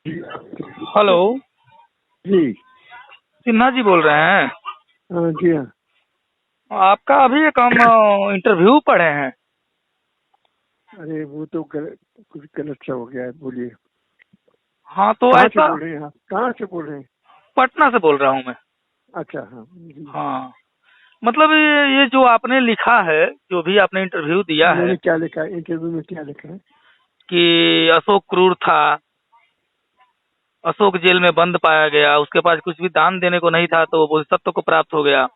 Hello. जी। सिन्हा जी बोल रहे हैं? हाँ जी। हाँ, आपका अभी एक हम इंटरव्यू पढ़े हैं। अरे वो तो कुछ गलत सा हो गया है, बोलिए। हाँ, तो कहाँ से ऐसा बोल रहे हैं आप? कहाँ से बोल रहे हैं? पटना से बोल रहा हूँ मैं। अच्छा, हाँ जी। हाँ, मतलब ये जो आपने लिखा है, जो भी आपने इंटरव्यू दिया है मैंने क्या लिखा है इंटरव्यू में? क्या लिखा है? कि अशोक क्रूर था, अशोक जेल में बंद पाया गया, उसके पास कुछ भी दान देने को नहीं था तो वो बोधिसत्व को प्राप्त हो गया।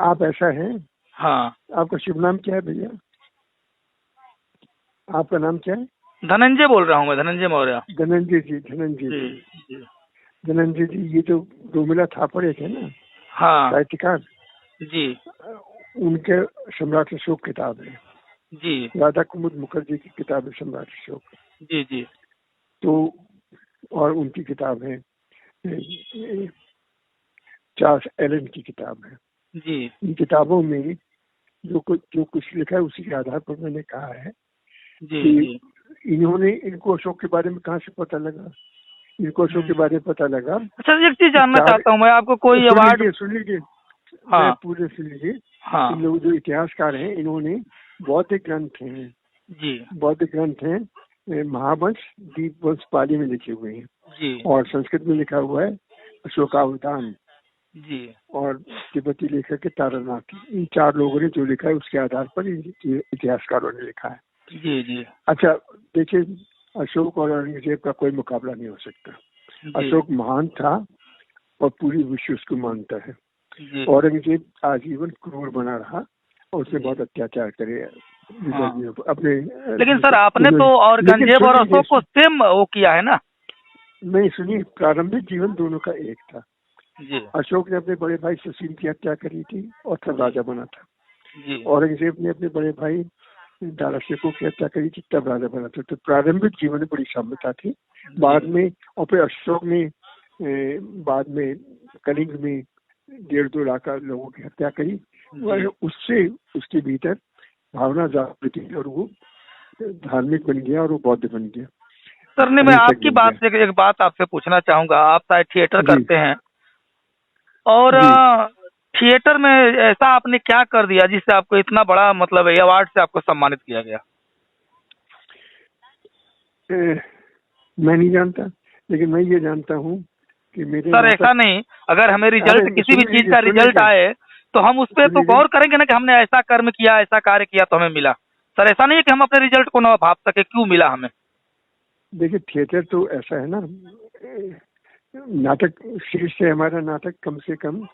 आप ऐसा है? हाँ। आपका शुभ नाम क्या है भैया? आपका नाम क्या है? धनंजय बोल रहा हूँ मैं, धनंजय मौर्य। धनंजय जी। धनंजय जी। जी। जी। धनंजय जी, ये जो रोमिला थापर एक है ना, हाँ। साहित्यकार, जी। उनके सम्राट अशोक किताब है। जी। राधा कुमुद मुखर्जी की किताब है सम्राट अशोक। जी। जी। तो और उनकी किताब है, चार्ल्स एलन की किताब है। जी। इन किताबों में जो कुछ लिखा है उसी के आधार पर मैंने कहा है जी। कि जी। इनको अशोक के बारे में कहाँ से पता लगा। इनको अशोक के बारे में पता लगा अच्छा, एक चीज कि जानना चार। चाहता हूँ मैं, आपको कोई सुन अवार्ड? लीजिए, सुन लीजिए, मैं हाँ। पूरे सुन लीजिए। हाँ। इन लोग जो इतिहासकार हैं, इन्होंने बौद्धिक ग्रंथ हैं, जी। बौद्धिक ग्रंथ हैं, महावंश, दीपवंश पाली में लिखे हुए हैं, जी। और संस्कृत में लिखा हुआ है अशोकावतान, जी। और तिब्बती लेखक है तारानाथ। इन चार लोगों ने जो लिखा है उसके आधार पर इतिहासकारों ने लिखा है। जी। जी। अच्छा, देखिए, अशोक और औरंगजेब का कोई मुकाबला नहीं हो सकता। जी। अशोक महान था और पूरी विश्व उसको मानता है। जी। औरंगजेब आजीवन क्रूर बना रहा और उसने बहुत अत्याचार करे हाँ, अपने। लेकिन सर आपने तो लेकिन औरंगजेब सुन और लीजिए, अशोक को सेम वो किया है ना? नहीं सुनिए, प्रारंभिक जीवन दोनों का एक था। जी। अशोक ने अपने बड़े भाई सुशील की हत्या करी थी और तब राजा बना था। जी। औरंगजेब ने अपने बड़े भाई दारा शिकोह की हत्या करी थी, तब राजा बना था। तो प्रारंभिक जीवन में बड़ी साम्यता थी। बाद में, और फिर अशोक ने बाद में कलिंग में 1.5-2 लाख लोगों की हत्या करी। वह उससे उसके भीतर भावना जागृत हुई और वो धार्मिक बन गया और वो बौद्ध बन गया, सर ने मैं अहिंसक आपकी बन बात गया। से एक बात आपसे पूछना चाहूंगा। आप शायद थिएटर जी करते हैं, और जी। थिएटर में ऐसा आपने क्या कर दिया जिससे आपको इतना बड़ा, मतलब अवार्ड से आपको सम्मानित किया गया? मैं नहीं जानता, लेकिन मैं ये जानता हूँ कि मेरे सर ऐसा नाटक। नहीं, अगर हमें अरे रिजल्ट, किसी भी सुन चीज लीजिए, का सुन रिजल्ट लीजिए, आए तो हम उस पर सुन तो लीजिए। गौर करेंगे ना कि हमने ऐसा कर्म किया, ऐसा कार्य किया तो हमें मिला। सर ऐसा नहीं है कि हम अपने रिजल्ट को ना भाप सके क्यों मिला हमें। देखिए, थिएटर तो ऐसा है ना, नाटक शीर्ष से हमारा नाटक कम से कम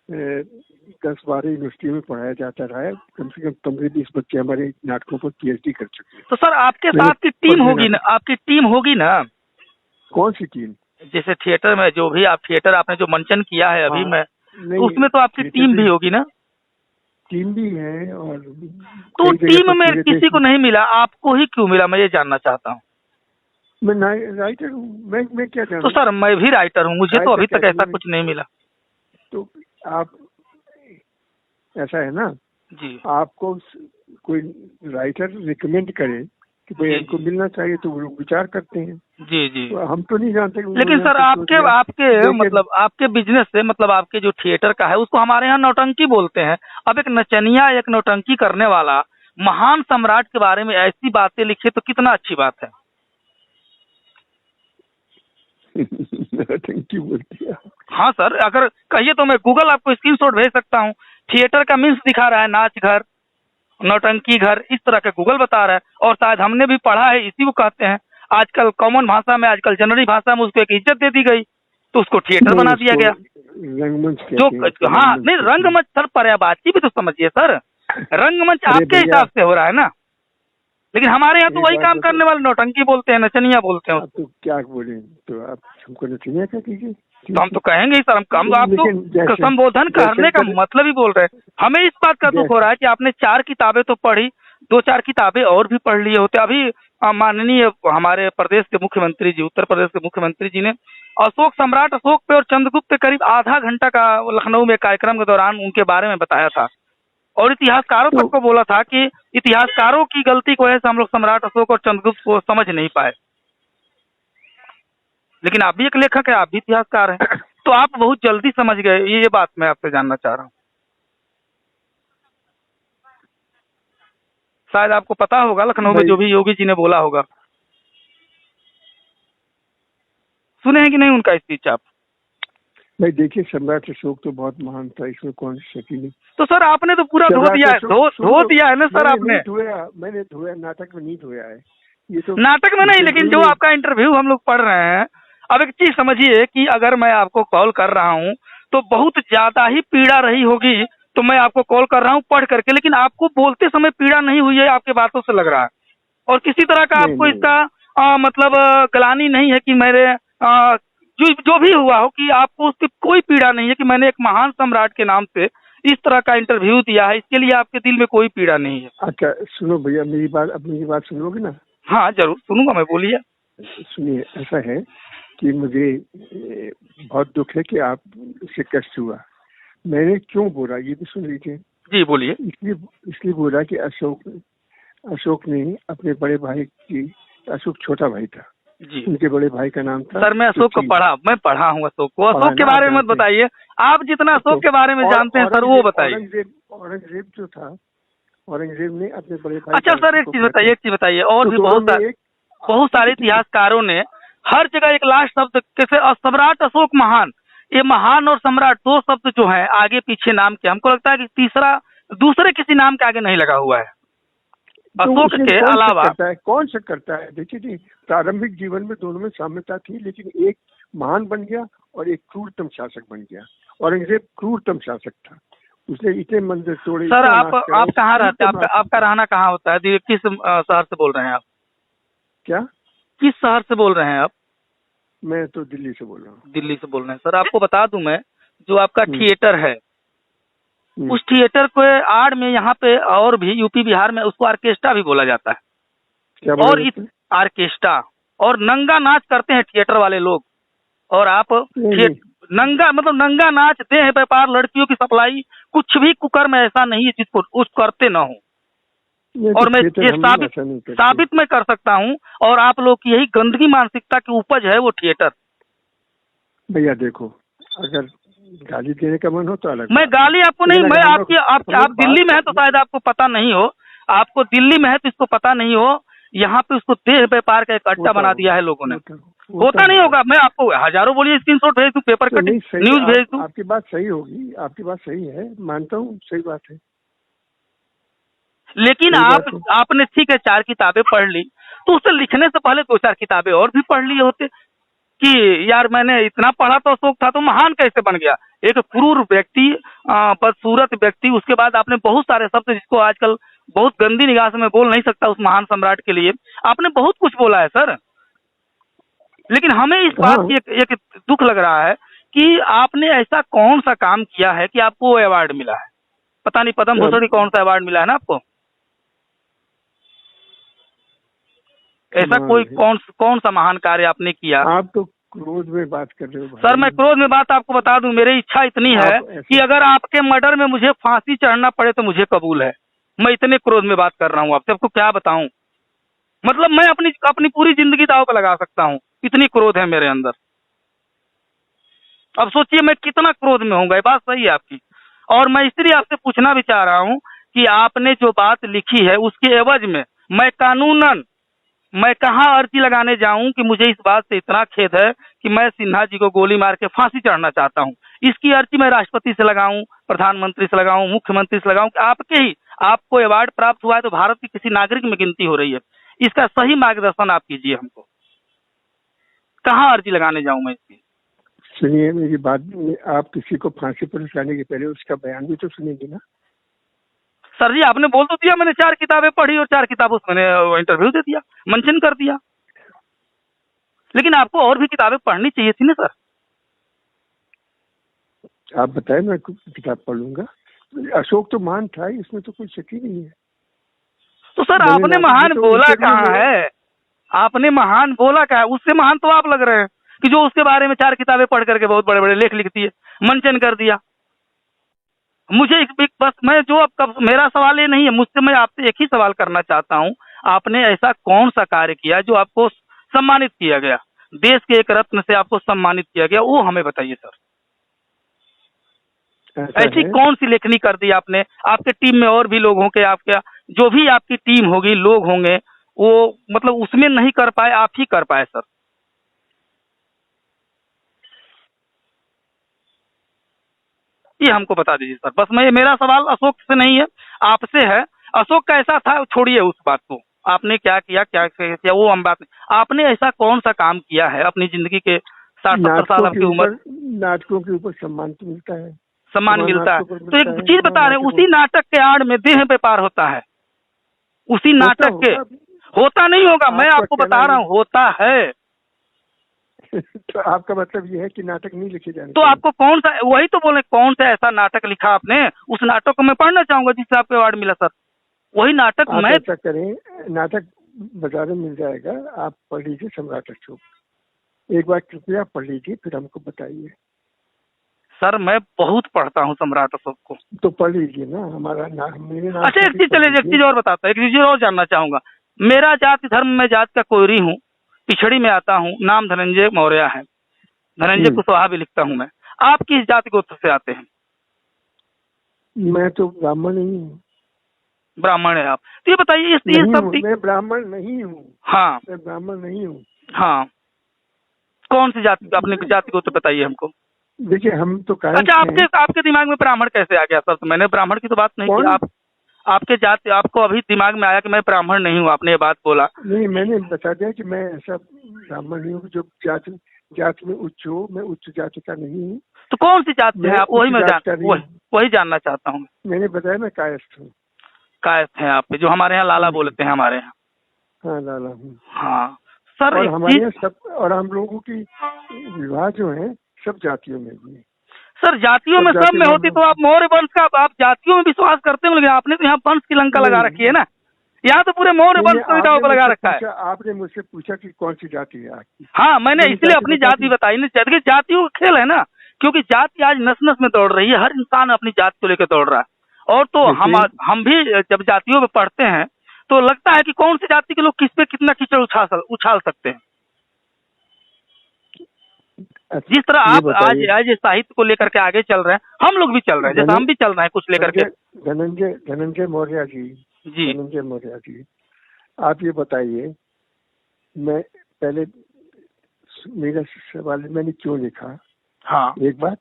10-12 यूनिवर्सिटियों में पढ़ाया जाता रहा है। कम से कम 15-20 बच्चे हमारे नाटकों पर PhD कर चुके हैं। तो सर आपके मैंने साथ की टीम पढ़ने होगी ना, नाटक। आपकी टीम होगी ना? कौन सी टीम? जैसे थिएटर में जो भी आप थिएटर आपने जो मंचन किया है अभी हाँ, में, तो नहीं, उसमें तो आपकी थिएटर टीम भी, भी होगी ना? टीम भी है, और तो कई जगह टीम पर में पूरे देश किसी को में। नहीं मिला, आपको ही क्यों मिला, मैं ये जानना चाहता हूँ। मैं राइटर हूँ, मैं क्या तो जानूँ? सर मैं भी राइटर हूँ, मुझे तो साहित्य अभी तक अकेडमी ऐसा में। कुछ नहीं मिला। तो आप, ऐसा है ना, जी। आपको कोई राइटर रिकमेंड करे कि भाई जी। इनको जी। मिलना चाहिए, तो वो लोग विचार करते हैं। जी। जी। तो हम तो नहीं जानते कि लेकिन उन्होंने सर हमको क्यों आपके दिया। आपके लेकिन मतलब आपके बिजनेस से, मतलब आपके जो थिएटर का है उसको हमारे यहाँ नौटंकी बोलते हैं। अब एक नचनिया, एक नौटंकी करने वाला महान सम्राट के बारे में ऐसी बातें लिखे तो कितना अच्छी बात है। थैंक यू बोलती है। हाँ सर, अगर कहिए तो मैं गूगल आपको स्क्रीनशॉट भेज सकता हूँ। थिएटर का मीन्स दिखा रहा है नाच घर, नौटंकी घर, इस तरह के गूगल बता रहा है। और शायद हमने भी पढ़ा है, इसी को कहते हैं आजकल कॉमन भाषा में, आजकल जनरली भाषा में उसको एक इज्जत दे दी गई, तो उसको थिएटर नहीं, बना दिया उसको गया। रंगमंच जो कहते हैं, उसको हाँ रंगमंच नहीं, कहते हैं। रंगमंच सर, पर्यायवाची भी तो समझिए सर। रंगमंच अरे आपके भैया, हिसाब से हो रहा है ना, लेकिन हमारे यहाँ तो एक वही बात काम बताओ, करने वाले नौटंकी बोलते हैं, नचनिया बोलते हैं आप उसको। तो क्या बोले, तो आप हमको नचनिया क्या कीजिए, तो हम ठीक तो है। कहेंगे ही सर, हम आपको लेकिन संबोधन करने का जयशंकर, मतलब ही बोल रहे हैं। हमें इस बात का दुख हो रहा है कि आपने 4 किताबें तो पढ़ी, 2-4 किताबें और भी पढ़ लिए होते। अभी माननीय हमारे प्रदेश के मुख्यमंत्री जी, उत्तर प्रदेश के मुख्यमंत्री जी ने अशोक, सम्राट अशोक पे और चंद्रगुप्त पे करीब आधा घंटा का लखनऊ में कार्यक्रम के दौरान उनके बारे में बताया था, और इतिहासकारों तक तो को बोला था कि इतिहासकारों की गलती को है हम लोग सम्राट अशोक और चंद्रगुप्त को समझ नहीं पाए। लेकिन आप भी एक लेखक है, आप भी इतिहासकार हैं, तो आप बहुत जल्दी समझ गए, ये बात मैं आपसे जानना चाह रहा हूँ। शायद आपको पता होगा लखनऊ में जो भी योगी जी ने बोला होगा, सुने हैं कि नहीं उनका स्पीच आप? भाई देखिए, सम्राट अशोक तो बहुत महान था, इसमें कौन शकी नहीं। तो सर आपने तो पूरा धो दिया है, धो दिया है ना सर आपने। मैंने धोया, नाटक में नहीं धोया है, ये तो नाटक में नहीं, लेकिन जो आपका इंटरव्यू हम लोग पढ़ रहे हैं, अब एक चीज समझिए कि अगर मैं आपको कॉल कर रहा हूँ तो बहुत ज्यादा ही पीड़ा रही होगी, तो मैं आपको कॉल कर रहा हूँ पढ़ करके, लेकिन आपको बोलते समय पीड़ा नहीं हुई है, आपके बातों से लग रहा है, और किसी तरह का आपको इसका मतलब ग्लानि नहीं है कि मेरे जो भी हुआ हो कि आपको उसकी कोई पीड़ा नहीं है कि मैंने एक महान सम्राट के नाम से इस तरह का इंटरव्यू दिया है, इसके लिए आपके दिल में कोई पीड़ा नहीं है। अच्छा सुनो भैया, मेरी बात सुनोगे ना? हाँ जरूर सुनूंगा मैं, बोलिए। सुनिए, ऐसा है कि मुझे बहुत दुख है कि आप से कष्ट हुआ। मैंने क्यों बोला ये भी सुन लीजिए। जी बोलिए। इसलिए बोला कि अशोक ने अपने बड़े भाई की, अशोक छोटा भाई था जी, उनके बड़े भाई का नाम था। सर मैं अशोक को मैं पढ़ा हूँ अशोक को। अशोक के बारे में मत बताइए, आप जितना अशोक के बारे में जानते हैं सर वो बताइए। औरंगजेब जो था, औरंगजेब ने अपने बड़े भाई। अच्छा सर एक चीज बताइए, और भी बहुत सारे इतिहासकारों ने हर जगह एक लास्ट शब्द कैसे, सम्राट अशोक महान, ये महान और सम्राट दो शब्द जो है आगे पीछे नाम के, हमको लगता है कि तीसरा दूसरे किसी नाम के आगे नहीं लगा हुआ है अशोक के अलावा। कौन सा करता है? देखिए प्रारंभिक जीवन में दोनों में साम्यता थी, लेकिन एक महान बन गया और एक क्रूरतम शासक बन गया। औरंगजेब क्रूरतम शासक था, उसने इतने मंदिर तोड़े। सर आप कहाँ रहते हैं? आपका रहना कहाँ होता है? किस शहर से बोल रहे हैं आप? क्या? किस शहर से बोल रहे हैं आप? मैं तो दिल्ली से बोल रहा हूँ। दिल्ली से बोल रहे हैं। सर आपको बता दूं मैं, जो आपका थिएटर है उस थिएटर को आड़ में यहाँ पे और भी यूपी बिहार में उसको ऑर्केस्ट्रा भी बोला जाता है। क्या और इस ऑर्केस्ट्रा और नंगा नाच करते हैं थिएटर वाले लोग, और आप नंगा मतलब नंगा नाच दे हैं, व्यापार, लड़कियों की सप्लाई, कुछ भी कुकर्म ऐसा नहीं है जिसको उस करते न हो। और मैं ये साबित मैं कर सकता हूँ, और आप लोग की यही गंदगी मानसिकता की उपज है वो थिएटर। भैया देखो, अगर गाली देने का मन हो तो अलग। मैं गाली आपको नहीं, मैं आप दिल्ली में है तो शायद आपको पता नहीं हो, आपको दिल्ली में है तो इसको पता नहीं हो, यहाँ पे उसको देह व्यापार का एक अड्डा बना दिया है लोगों ने। होता नहीं होगा, मैं आपको हजारों बोलिए स्क्रीनशॉट भेज दूं, पेपर कटिंग न्यूज भेज दूं। आपकी बात सही होगी, आपकी बात सही है, मानता हूँ, सही बात है। लेकिन आपने ठीक है 4 किताबें पढ़ ली, तो उसे लिखने से पहले 2-4 किताबें और भी पढ़ लिए होते कि यार मैंने इतना पढ़ा तो अशोक था तो महान कैसे बन गया। एक क्रूर व्यक्ति, बदसूरत व्यक्ति, उसके बाद आपने बहुत सारे शब्द जिसको आजकल बहुत गंदी निगाह से मैं बोल नहीं सकता उस महान सम्राट के लिए, आपने बहुत कुछ बोला है सर। लेकिन हमें इस बात की एक दुख लग रहा है कि आपने ऐसा कौन सा काम किया है कि आपको वो अवार्ड मिला है। पता नहीं पद्म भूषण की कौन सा अवार्ड मिला है ना आपको, ऐसा कोई कौन सा महान कार्य आपने किया? आप तो क्रोध में बात कर रहे हो सर। मैं क्रोध में बात आपको बता दूं, मेरी इच्छा इतनी है कि अगर आपके मर्डर में मुझे फांसी चढ़ना पड़े तो मुझे कबूल है। मैं इतने क्रोध में बात कर रहा हूँ आपसे, आपको क्या बताऊं, मतलब मैं अपनी पूरी जिंदगी दांव पर लगा सकता हूँ, इतनी क्रोध है मेरे अंदर। अब सोचिए मैं कितना क्रोध में होऊंगा, ये बात सही है आपकी। और मैं इसलिए आपसे पूछना भी चाह रहा हूँ कि आपने जो बात लिखी है उसके एवज में मैं कानूनन मैं कहाँ अर्जी लगाने जाऊं कि मुझे इस बात से इतना खेद है कि मैं सिन्हा जी को गोली मार के फांसी चढ़ना चाहता हूं। इसकी अर्जी मैं राष्ट्रपति से लगाऊं, प्रधानमंत्री से लगाऊं, मुख्यमंत्री से लगाऊं कि आपको अवार्ड प्राप्त हुआ है तो भारत की किसी नागरिक में गिनती हो रही है। इसका सही मार्गदर्शन आप कीजिए हमको, कहाँ अर्जी लगाने जाऊं मैं इसकी? सुनिए मेरी बात, आप किसी को फांसी पर उठाने के पहले उसका बयान भी तो सुनेंगे ना। सर जी आपने बोल तो दिया मैंने 4 किताबें पढ़ी और 4 किताबों से मैंने इंटरव्यू दे दिया, मेंशन कर दिया, लेकिन आपको और भी किताबें पढ़नी चाहिए थी ना सर। आप बताएं, मैं किताब पढ़ूंगा। अशोक तो महान था, इसमें तो कोई शक ही नहीं है। तो सर आपने महान बोला कहाँ है? आपने महान बोला क्या है? उससे महान तो आप लग रहे हैं कि जो उसके बारे में 4 किताबें पढ़ करके बहुत बड़े बड़े लेख लिखती है, मेंशन कर दिया। मुझे बस मैं जो अब मेरा सवाल ये नहीं है, मुझसे मैं आपसे एक ही सवाल करना चाहता हूं, आपने ऐसा कौन सा कार्य किया जो आपको सम्मानित किया गया? देश के एक रत्न से आपको सम्मानित किया गया, वो हमें बताइए सर। ऐसी कौन सी लेखनी कर दी आपने? आपके टीम में और भी लोग होंगे, आपके जो भी आपकी टीम होगी, लोग होंगे, वो मतलब उसमें नहीं कर पाए, आप ही कर पाए सर। ये हमको बता दीजिए सर। बस मेरा सवाल अशोक से नहीं है, आपसे है। अशोक का ऐसा था, छोड़िए उस बात को, आपने क्या किया क्या किया वो हम बात नहीं। आपने ऐसा कौन सा काम किया है अपनी जिंदगी के 60-70 साल आपकी उम्र? नाटकों के ऊपर सम्मान तो मिलता है, सम्मान मिलता है। तो एक चीज बता रहे हैं, उसी नाटक के आड़ में देह व्यापार होता है, उसी नाटक के। होता नहीं होगा, मैं आपको बता रहा हूँ, होता है। तो आपका मतलब ये है कि नाटक नहीं लिखे जाने? तो आपको कौन सा, वही तो बोले, कौन सा ऐसा नाटक लिखा आपने? उस नाटक को मैं पढ़ना चाहूंगा जिससे आपको अवार्ड मिला सर। वही नाटक मैं ऐसा करें, नाटक बाजार में मिल जाएगा, आप पढ़ लीजिए सम्राट अशोक, एक बार कृपया पढ़ लीजिए, फिर हमको बताइए। सर मैं बहुत पढ़ता हूँ सम्राट अशोक को। तो पढ़ लीजिए ना, हमारा नाम, मेरे नाम। अच्छा एक चीज, चलिए एक चीज और बताता हूँ, एक चीज और जानना चाहूंगा। मेरा जाति धर्म में जात का कोयरी हूँ, पिछड़ी में आता हूँ, नाम धनंजय मौर्य है, धनंजय कुशवाहा भी लिखता हूँ मैं। आप किस जाति गोत्र से आते हैं? मैं तो ब्राह्मण नहीं हूँ। ब्राह्मण है आप? तो ये बताइए, इस सब मैं ब्राह्मण नहीं हूँ। हाँ, मैं ब्राह्मण नहीं हूँ। हाँ, कौन सी जाति, अपने जाति गोत्र बताइए हमको। देखिए हम तो अच्छा, आपके दिमाग में ब्राह्मण कैसे आ गया सर? तो मैंने ब्राह्मण की तो बात नहीं की। आपके जाति, आपको अभी दिमाग में आया कि मैं ब्राह्मण नहीं हूँ, आपने ये बात बोला। नहीं, मैंने बता दिया कि मैं ऐसा ब्राह्मण नहीं हूँ जो जाति में उच्च हो। मैं उच्च जाति का नहीं हूँ। तो कौन सी जाति है आप? वही जानना चाहता हूँ। मैंने बताया मैं कायस्थ हूँ। कायस्थ हैं आप, जो हमारे यहाँ लाला बोलते हैं हमारे यहाँ। हाँ, लाला हूँ। हाँ सर, और हमारे यहाँ सब, और हम लोगों की विवाह जो है सब जातियों में भी है। सर जातियों में सब में होती तो आप मौर्य वंश का, आप जातियों में विश्वास करते हो, लेकिन आपने तो यहाँ वंश की लंका लगा रखी है ना। यहाँ तो पूरे मौर्य वंश सुविधाओं को लगा रखा है। आपने मुझसे पूछा कि कौन सी जाति है आपकी। हाँ, मैंने इसलिए अपनी जाति बताई ना, जातियों का खेल है ना, क्योंकि जाति आज नस नस में दौड़ रही है, हर इंसान अपनी जाति को लेकर दौड़ रहा है। और तो हम भी जब जातियों में पढ़ते हैं तो लगता है कि कौन सी जाति के लोग किस पे कितना कीचड़ उछाल सकते हैं। जिस तरह आप आज साहित्य को लेकर के आगे चल रहे हैं, हम लोग भी चल रहे हैं, जैसे हम भी चल रहे हैं कुछ लेकर के। धनंजय मौर्य जी, धनंजय मौर्य जी, आप ये बताइए, मैं पहले मेरा सवाल मैंने क्यों लिखा, हाँ एक बात,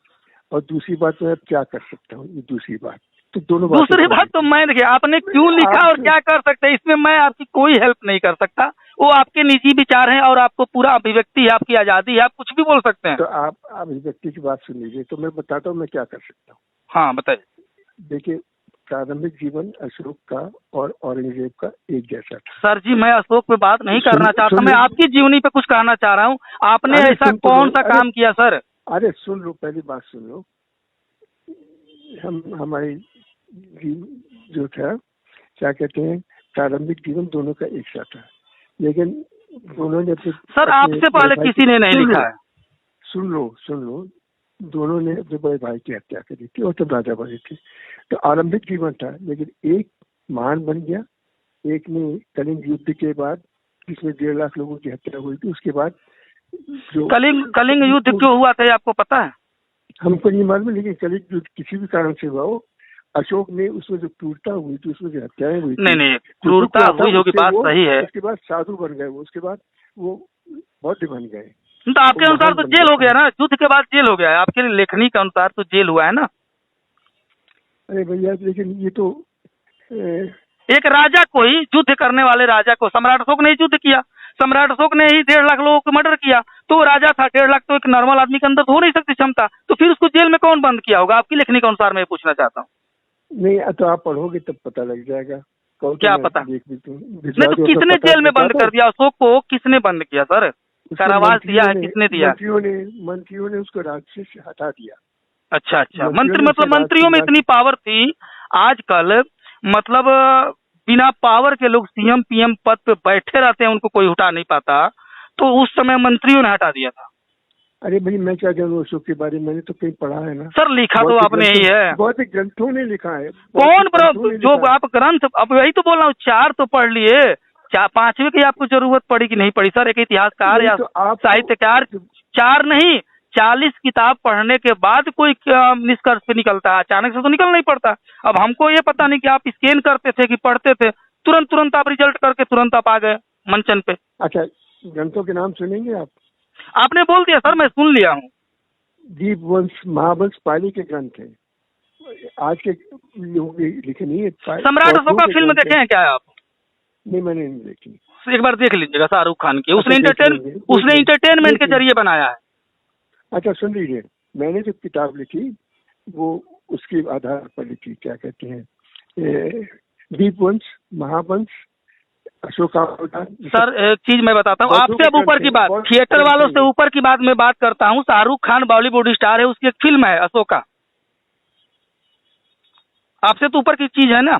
और दूसरी बात मैं क्या कर सकता हूँ, ये दूसरी बात। तो दोनों दूसरी बात तो मैं देखिए, आपने क्यों लिखा और क्या कर सकते हैं, इसमें मैं आपकी कोई हेल्प नहीं कर सकता। वो आपके निजी विचार हैं और आपको पूरा अभिव्यक्ति है, आपकी आजादी है, आप कुछ भी बोल सकते हैं। तो आप अभिव्यक्ति की बात सुन लीजिए, तो मैं बताता हूँ मैं क्या कर सकता हूँ। हाँ बताइए। देखिए, प्रारंभिक जीवन अशोक का और औरंगजेब का एक जैसा था। सर जी, मैं अशोक पे बात नहीं करना चाहता, मैं आपकी जीवनी पे कुछ कहना चाह रहा हूँ। आपने ऐसा कौन सा काम किया सर? अरे सुन लो, पहली बात सुन लो। हमारी जो था, क्या कहते हैं, प्रारंभिक जीवन दोनों का एक सा था, लेकिन दोनों ने सर आपसे पहले किसी ने नहीं लिखा है। सुन लो, दोनों ने अपने बड़े भाई की हत्या करी थी और तब राजा बने थे। तो आरंभिक जीवन था, लेकिन एक महान बन गया। एक ने कलिंग युद्ध के बाद, जिसमें 1.5 लाख लोगों की हत्या हुई थी, उसके बाद जो कलिंग युद्ध क्यों हुआ था आपको पता है? हमको नहीं मालूम, लेकिन कलिंग युद्ध किसी भी कारण से हुआ हो, अशोक ने उसमें जो क्रूरता हुई थी, उसमें जो हत्याएं हुई थी, नहीं क्रूरता हुई होगी, बात सही है। उसके बाद साधु बन गए वो, उसके बाद वो बौद्ध बन गए। तो आपके अनुसार तो जेल हो गया ना, युद्ध के बाद जेल हो गया है, आपके लेखनी के अनुसार तो जेल हुआ है ना। अरे भैया, लेकिन ये तो एक राजा को ही, युद्ध करने वाले राजा को, सम्राट अशोक ने युद्ध किया, सम्राट अशोक ने ही 1.5 लाख लोगों को मर्डर किया, तो राजा था। 1.5 लाख तो एक नॉर्मल आदमी के अंदर हो नहीं सकती क्षमता, तो फिर उसको जेल में कौन बंद किया होगा? आपकी लेखनी के अनुसार मैं पूछना चाहता हूँ। नहीं, तो आप पढ़ोगे तब पता लग जाएगा। क्या पता? नहीं तो किसने जेल में बंद कर दिया अशोक को? किसने बंद किया सर? कारावास दिया है, किसने दिया? मंत्रियों ने उसको राज्य से हटा दिया। अच्छा, मंत्रियों में इतनी पावर थी। आजकल मतलब बिना पावर के लोग सीएम पीएम पद पे बैठे रहते हैं, उनको कोई हटा नहीं पाता। तो उस समय मंत्रियों ने हटा दिया था। अरे भाई, मैं क्या जानूं अशोक के बारे में, मैंने तो कहीं पढ़ा है ना सर। लिखा तो आपने ही है, बहुत ग्रंथों ने लिखा है। कौन जो आप ग्रंथ, अब वही तो बोल रहा हूँ, 4 तो पढ़ लिए, पांचवे की आपको जरूरत पड़ी कि नहीं पड़ी सर? एक इतिहासकार या तो आप साहित्यकार 4 नहीं 40 किताब पढ़ने के बाद कोई निष्कर्ष पे निकलता है, अचानक से तो निकल नहीं पड़ता। अब हमको ये पता नहीं कि आप स्कैन करते थे कि पढ़ते थे, तुरंत आप रिजल्ट करके तुरंत आप आ गए मंचन पे। अच्छा, ग्रंथों के नाम सुनेंगे आप? आपने बोल दिया सर, मैं सुन लिया हूँ। दीपवंश, महावंश पाली के ग्रंथ है, आज के लोग लिखे नहीं है। सम्राट अशोक का फिल्म देखे हैं क्या आप? नहीं, मैंने नहीं देखी। एक बार देख लीजिएगा, शाहरुख खान की। उसने अच्छा, इंटरटेनमेंट के जरिए बनाया है। अच्छा सुन लीजिए, मैंने जो किताब लिखी वो उसके आधार पर लिखी, क्या कहते हैं, दीपवंश, महावंश, अशोकावतार। सर एक चीज मैं बताता हूँ आपसे, अब ऊपर की बात, थिएटर वालों से ऊपर की बात मैं बात करता हूँ। शाहरुख खान बॉलीवुड स्टार है, उसकी एक फिल्म है अशोका, आपसे तो ऊपर की चीज है ना।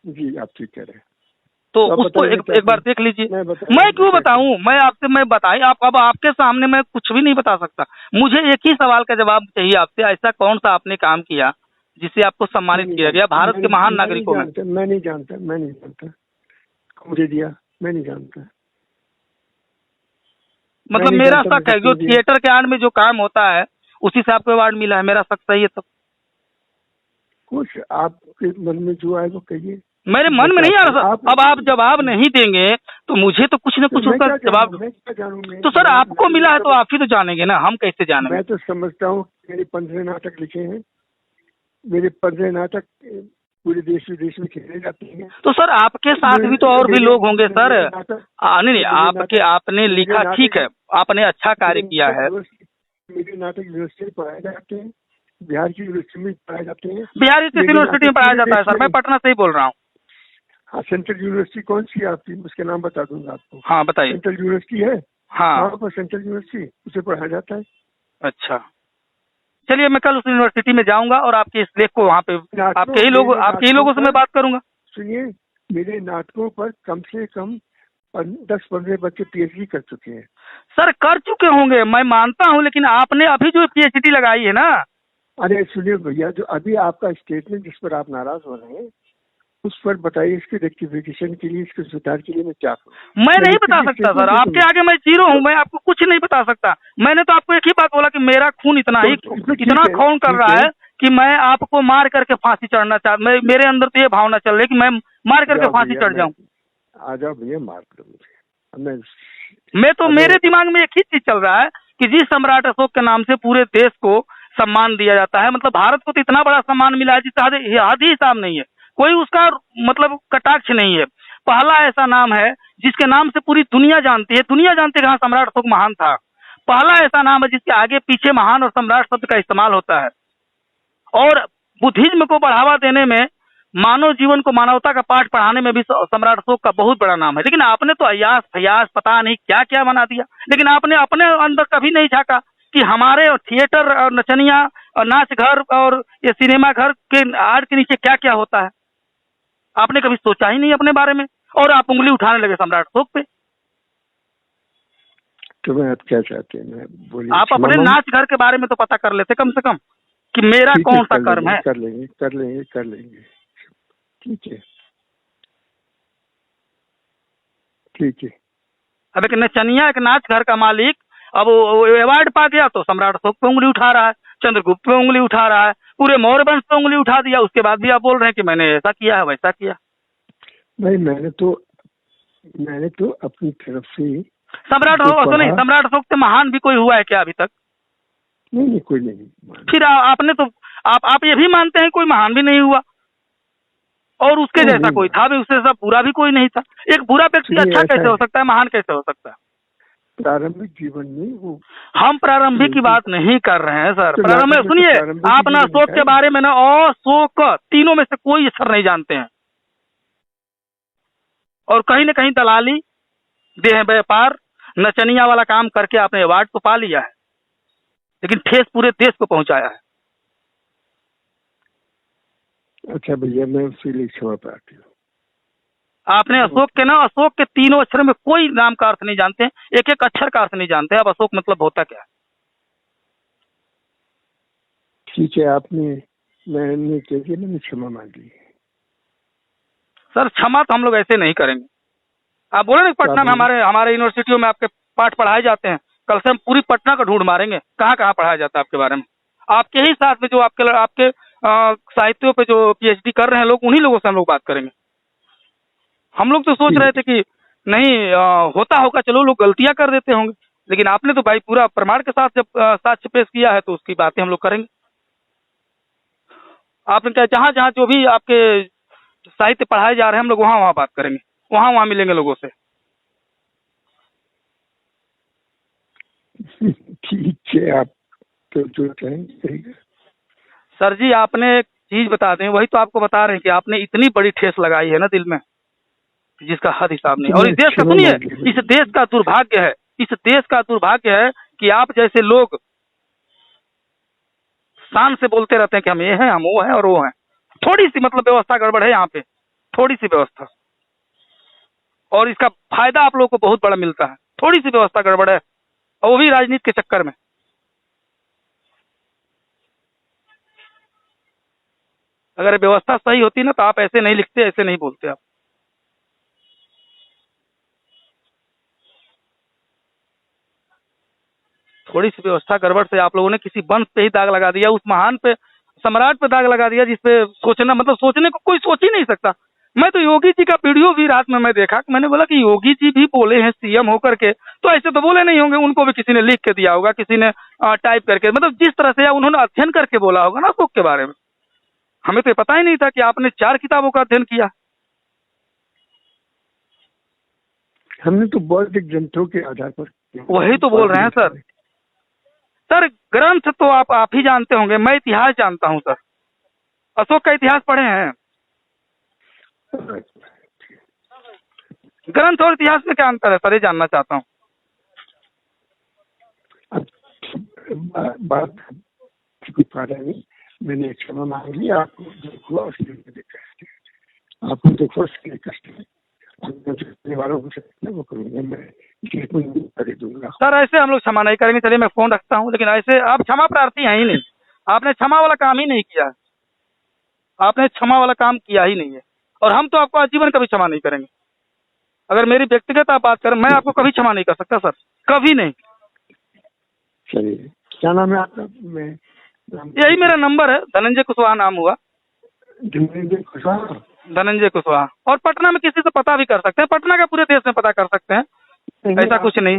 जी आप ठीक कह रहे हैं। तो उसको एक बार देख लीजिए। मैं क्यों बताऊं, मैं बताई आप, अब आपके सामने मैं कुछ भी नहीं बता सकता। मुझे एक ही सवाल का जवाब चाहिए आपसे, ऐसा कौन सा आपने काम किया जिससे आपको सम्मानित किया गया भारत के महान नागरिकों में? मैं नहीं जानता, मुझे दिया, मैं नहीं जानता। मतलब मेरा शक है, जो थिएटर के आड़ में जो काम होता है उसी से आपको अवार्ड मिला है, मेरा शक सही है? तो कुछ आपके मन में जो आए वो कहिए। मेरे मन में नहीं आ रहा। अब आप जवाब नहीं देंगे तो मुझे तो कुछ न कुछ उसका जवाब। तो सर आपको मिला है तो आप ही तो जानेंगे ना, हम कैसे जानेंगे? मैं तो समझता हूँ मेरे 15 नाटक लिखे हैं, मेरे 15 नाटक पूरे देश विदेश में खेले जाते हैं। तो सर आपके साथ भी तो और भी लोग होंगे सर। नहीं, आपने लिखा ठीक है, आपने अच्छा कार्य किया है। मेरे नाटक यूनिवर्सिटी में पढ़ाए जाते हैं, बिहार की यूनिवर्सिटी में पढ़ाए जाते हैं। बिहार किस यूनिवर्सिटी में पढ़ाया जाता है सर? मैं पटना से ही बोल रहा हूँ। हाँ, सेंट्रल यूनिवर्सिटी कौन सी है आपकी? उसके नाम बता दूंगा आपको। हाँ बताइए। सेंट्रल यूनिवर्सिटी है, हाँ वहाँ पर सेंट्रल यूनिवर्सिटी, उसे पढ़ाया जाता है। अच्छा, चलिए मैं कल उस यूनिवर्सिटी में जाऊंगा और आपके इस लेख को वहाँ पे आपके ही लोगों से मैं बात करूंगा। सुनिए, मेरे नाटकों पर कम से कम 10-15 बच्चे पीएचडी कर चुके हैं। सर कर चुके होंगे, मैं मानता हूँ, लेकिन आपने अभी जो पीएचडी लगाई है ना। अरे सुनिए भैया, जो अभी आपका स्टेटमेंट जिस पर आप नाराज हो रहे हैं उस पर बताइए, इसके रेक्टिफिकेशन के लिए, इसके सुधार के लिए मैं क्या करूं? मैं नहीं बता सकता सर, आपके आगे मैं जीरो हूँ, मैं आपको कुछ नहीं बता सकता। मैंने तो आपको एक ही बात बोला कि मेरा खून इतना खून कर रहा है कि मैं आपको मार करके फांसी चढ़ना मेरे अंदर तो ये भावना चल रही है कि मैं मार करके फांसी चढ़ जाऊं। आ जाओ भैया, मार दो मुझे। मैं तो मेरे दिमाग में एक ही चीज चल रहा है कि जिस सम्राट अशोक के नाम से पूरे देश को सम्मान दिया जाता है, मतलब भारत को तो इतना बड़ा सम्मान मिला है जिसका हद ही हिसाब नहीं है, कोई उसका मतलब कटाक्ष नहीं है। पहला ऐसा नाम है जिसके नाम से पूरी दुनिया जानती है, दुनिया जानती है हाँ सम्राट अशोक महान था। पहला ऐसा नाम है जिसके आगे पीछे महान और सम्राट शब्द का इस्तेमाल होता है। और बुद्धिज्म को बढ़ावा देने में, मानव जीवन को, मानवता का पाठ पढ़ाने में भी सम्राट अशोक का बहुत बड़ा नाम है। लेकिन आपने तो अयास फयास पता नहीं क्या क्या बना दिया, लेकिन आपने अपने अंदर कभी नहीं झांका कि हमारे थिएटर और नचनिया और नाच घर और ये सिनेमा घर के आड़ के नीचे क्या क्या होता है। आपने कभी सोचा ही नहीं अपने बारे में, और आप उंगली उठाने लगे सम्राट अशोक पे। तो मैं आप क्या चाहते हैं, बोलिए। आप अपने नाच घर के बारे में तो पता कर लेते कम से कम कि मेरा कौन सा कर्म है। कर लेंगे। ठीक है। अब एक नचनिया, एक नाच घर का मालिक अब अवार्ड पा गया तो सम्राट अशोक पे उंगली उठा रहा है, चंद्रगुप्त पे उंगली उठा रहा है, पूरे मौर्य वंश पे उंगली उठा दिया। उसके बाद भी आप बोल रहे हैं कि मैंने ऐसा किया है वैसा किया। भाई मैंने तो अपनी तरफ से सम्राट अशोक से महान भी कोई हुआ है क्या अभी तक? नहीं, कोई नहीं। फिर आपने तो आप ये भी मानते हैं कोई महान भी नहीं हुआ, और उसके जैसा कोई था भी, उससे सब बुरा भी कोई नहीं था। एक बुरा व्यक्ति अच्छा कैसे हो सकता है, महान कैसे हो सकता है? प्रारंभिक जीवन में वो, हम प्रारंभिक की बात नहीं कर रहे हैं सर। प्रारंभिक सुनिए, आप ना अशोक के बारे में ना अशोक तीनों में से कोई अक्षर नहीं जानते हैं, और कहीं न कहीं दलाली, देह व्यापार, नचनिया वाला काम करके आपने अवार्ड तो पा लिया है, लेकिन ठेस पूरे देश को पहुंचाया है। अच्छा भैया, मैं उसके लिए क्षमा प्रार्थी हूँ। आपने अशोक के तीनों अक्षर में कोई नाम का अर्थ नहीं जानते, एक एक अक्षर का अर्थ नहीं जानते। अब अशोक मतलब होता क्या है? ठीक है, मैंने क्षमा मांग ली। सर क्षमा तो हम लोग ऐसे नहीं करेंगे। आप बोले ना पटना में हमारे यूनिवर्सिटियों में आपके पाठ पढ़ाए जाते हैं, कल से हम पूरी पटना का ढूंढ मारेंगे कहाँ कहाँ पढ़ाया जाता है आपके बारे में। आपके ही साथ में जो आपके साहित्यों पे जो पीएचडी कर रहे हैं लोग, उन्हीं लोगों से हम लोग बात करेंगे। हम लोग तो सोच रहे थे कि नहीं होता होगा, चलो लोग गलतियां कर देते होंगे, लेकिन आपने तो भाई पूरा प्रमाण के साथ जब साक्ष्य पेश किया है तो उसकी बातें हम लोग करेंगे। आपने क्या जहाँ जहाँ जो भी आपके साहित्य पढ़ाए जा रहे हैं हम लोग वहाँ वहाँ बात करेंगे, वहाँ वहाँ मिलेंगे लोगों से। ठीक है, आप तो जो कहेंगे। सर जी आपने एक चीज बता दें, वही तो आपको बता रहे हैं कि आपने इतनी बड़ी ठेस लगाई है ना दिल में जिसका हद हिसाब नहीं। और इस देश का सुनिए, इस देश का दुर्भाग्य है, इस देश का दुर्भाग्य है कि आप जैसे लोग शान से बोलते रहते हैं कि हम ये हैं, हम वो हैं और वो हैं। थोड़ी सी मतलब व्यवस्था गड़बड़ है यहाँ पे, थोड़ी सी व्यवस्था, और इसका फायदा आप लोगों को बहुत बड़ा मिलता है। थोड़ी सी व्यवस्था गड़बड़ है, और वो भी राजनीति के चक्कर में। अगर व्यवस्था सही होती ना तो आप ऐसे नहीं लिखते, ऐसे नहीं बोलते आप। थोड़ी सी व्यवस्था गड़बड़ से आप लोगों ने किसी वंश पे ही दाग लगा दिया, उस महान पे, सम्राट पे दाग लगा दिया जिसपे सोचना मतलब सोचने को कोई सोच ही नहीं सकता। मैं तो योगी जी का वीडियो भी रात में मैं देखा, मैंने बोला कि योगी जी भी बोले हैं सीएम होकर के, तो ऐसे तो बोले नहीं होंगे, उनको भी किसी ने लिख के दिया होगा, किसी ने टाइप करके, मतलब जिस तरह से उन्होंने अध्ययन करके बोला होगा ना अशोक के बारे में। हमें तो पता ही नहीं था कि आपने 4 किताबों का अध्ययन किया। हमने तो बौद्धिक ग्रंथों के आधार पर, वही तो बोल रहे हैं सर। सर ग्रंथ तो आप ही जानते होंगे, मैं इतिहास जानता हूं सर। अशोक का इतिहास पढ़े हैं? ग्रंथ और इतिहास में क्या अंतर है सर, ये जानना चाहता हूँ। बात नहीं, मैंने क्षमा मांग ली, आपको देखो उसके लिए कष्ट, आपको देखो उसके लिए कष्ट है, वालों को वो करूँगा मैं, कर दूंगा। सर ऐसे हम लोग क्षमा नहीं करेंगे, चलिए मैं फोन रखता हूँ, लेकिन ऐसे आप क्षमा प्रार्थी हैं ही नहीं, आपने क्षमा वाला काम ही नहीं किया है, आपने क्षमा वाला काम किया ही नहीं है, और हम तो आपको आजीवन कभी क्षमा नहीं करेंगे। अगर मेरी व्यक्तिगत आप बात करें, मैं आपको कभी क्षमा नहीं कर सकता सर, कभी नहीं। चलिए, क्या नाम है आपका? मैं यही मेरा नंबर है, धनंजय कुशवाहा नाम हुआ। धनंजय कुशवाहा। और पटना में किसी से पता भी कर सकते हैं, पटना का पूरे देश में पता कर सकते हैं, ऐसा कुछ नहीं।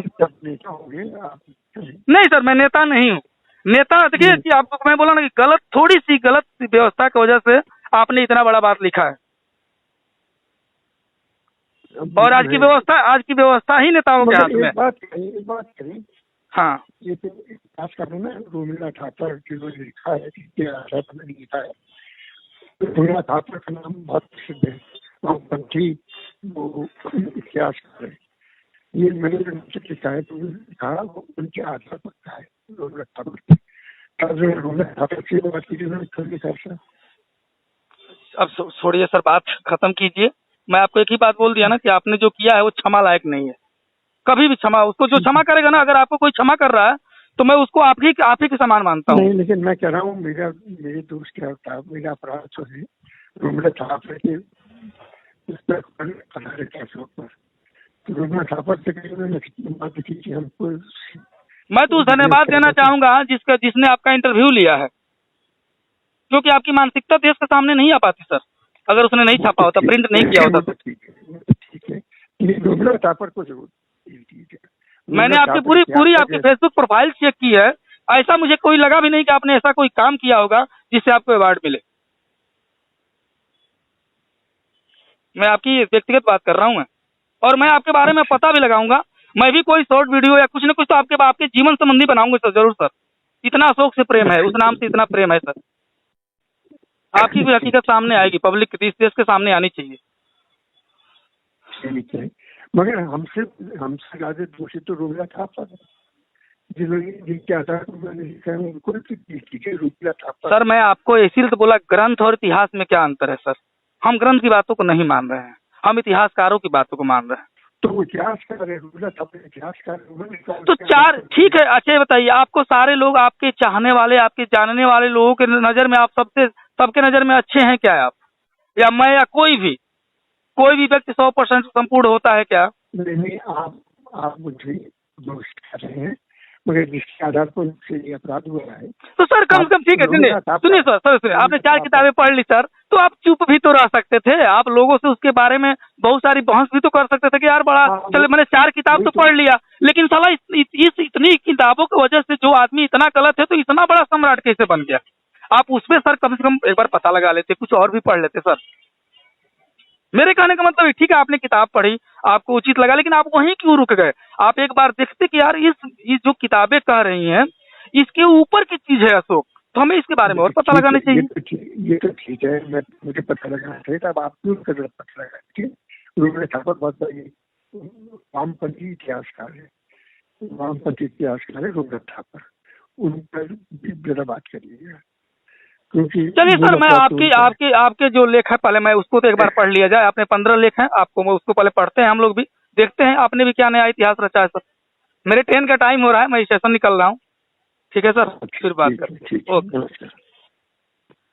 नहीं सर, मैं नेता नहीं हूँ। नेता देखिए कि आपको मैं बोला ना कि थोड़ी सी गलत व्यवस्था की वजह से आपने इतना बड़ा बात लिखा है, और आज की व्यवस्था ही नेताओं के हाथ में। बात करें हाँ, ये तो खास करना ना, रोमिला ठाकुर जिन्होंने लिखा है, जिसके आधार पर लिखा है, रोमिला ठाकुर का नाम बहुत प्रसिद्ध है, वामपंथी वो इतिहासकार है। ये मैंने लिखा है तो लिखा वो उनके आधार पर लिखा है, रोमिला ठाकुर। रोमिला ठाकुर की बात कीजिए। अब छोड़िए सर, बात खत्म कीजिए। मैं आपको एक ही बात बोल दिया ना कि आपने जो किया है वो क्षमा लायक नहीं है, कभी भी क्षमा, उसको जो क्षमा करेगा ना, अगर आपको कोई क्षमा कर रहा है तो मैं उसको आप ही के समान मानता हूँ। नहीं, लेकिन मैं कह रहा हूँ मेरे दोस्त क्या होता है, मेरा अपराध जो है रोमिला ठाकुर के रोमिला ठाकुर से हमको। मैं तो धन्यवाद देना चाहूंगा जिसने आपका इंटरव्यू लिया है, क्योंकि आपकी मानसिकता देश के सामने नहीं आ पाती सर। अगर उसने नहीं छापा होता, प्रिंट नहीं किया होता। ठीक है, रोमिला ठाकुर को जरूर, मैंने आपकी पूरी आपकी फेसबुक प्रोफाइल चेक की है, ऐसा मुझे कोई लगा भी नहीं कि आपने ऐसा कोई काम किया होगा जिससे आपको अवार्ड मिले। मैं आपकी व्यक्तिगत बात कर रहा हूँ मैं, और मैं आपके बारे में पता भी लगाऊंगा। मैं भी कोई शॉर्ट वीडियो या कुछ न कुछ तो आपके जीवन संबंधी बनाऊंगा सर, जरूर सर। इतना अशोक से प्रेम है, उस नाम से इतना प्रेम है सर। आपकी भी हकीकत सामने आएगी, पब्लिक इस देश के सामने आनी चाहिए। ठीक है, मगर हमसे ज्यादा दोषी तो रोमिला ठाकुर जिन्होंने जिनके आधार पर मैंने लिखा है उनको रोमिला ठाकुर। सर मैं आपको इसीलिए तो बोला, ग्रंथ और इतिहास में क्या अंतर है सर। हम ग्रंथ की बातों को नहीं मान रहे हैं, हम इतिहासकारों की बातों को मान रहे हैं। तो इतिहासकार है, रोमिला ठाकुर इतिहासकार। तो 4 ठीक है, अच्छा बताइए, आपको सारे लोग, आपके चाहने वाले, आपके जानने वाले लोगों के नजर में आप सबके नजर में अच्छे हैं क्या आप, या मैं या कोई भी? कोई भी व्यक्ति 100% संपूर्ण होता है क्या? नहीं, आप मुझे दोष कर रहे हैं, मगर जिसके आधार पर मुझसे ये अपराध हुआ है। तो सर कम से कम ठीक है, सुनिए सर, आपने 4 किताबें पढ़ ली सर, तो आप चुप भी तो रह सकते थे। आप लोगों से उसके बारे में बहुत सारी बहस भी तो कर सकते थे कि यार बड़ा चले मैंने 4 किताब तो पढ़ लिया, लेकिन साला इतनी किताबों की वजह से जो आदमी इतना गलत है तो इतना बड़ा सम्राट कैसे बन गया? आप उसमें सर कम से कम एक बार पता लगा लेते, कुछ और भी पढ़ लेते सर। मेरे कहने का मतलब ठीक है, आपने किताब पढ़ी, आपको उचित लगा, लेकिन आप वहीं क्यों रुक गए? आप एक बार देखते कि यार ये जो किताबें कह रही हैं इसके ऊपर की चीज है अशोक, तो हमें इसके बारे में और पता लगाना चाहिए। ये तो ठीक है, मुझे पता लगा है, तब आप क्यों कर पता लगा? ठीक है, उन्होंने ठाकुर बहुत बड़ी वामपंथी इतिहासकार है, वामपंथी इतिहासकार है रघुनाथ ठाकुर, उन पर जरा बात करिएगा। चलिए सर, मैं आपके जो लेख है पहले मैं उसको तो एक बार पढ़ लिया जाए। आपने 15 लेख हैं, आपको मैं उसको पहले पढ़ते हैं, हम लोग भी देखते हैं आपने भी क्या नया इतिहास रचा है सर। मेरे ट्रेन का टाइम हो रहा है, मैं स्टेशन निकल रहा हूँ। ठीक है सर, फिर बात करें। ओके।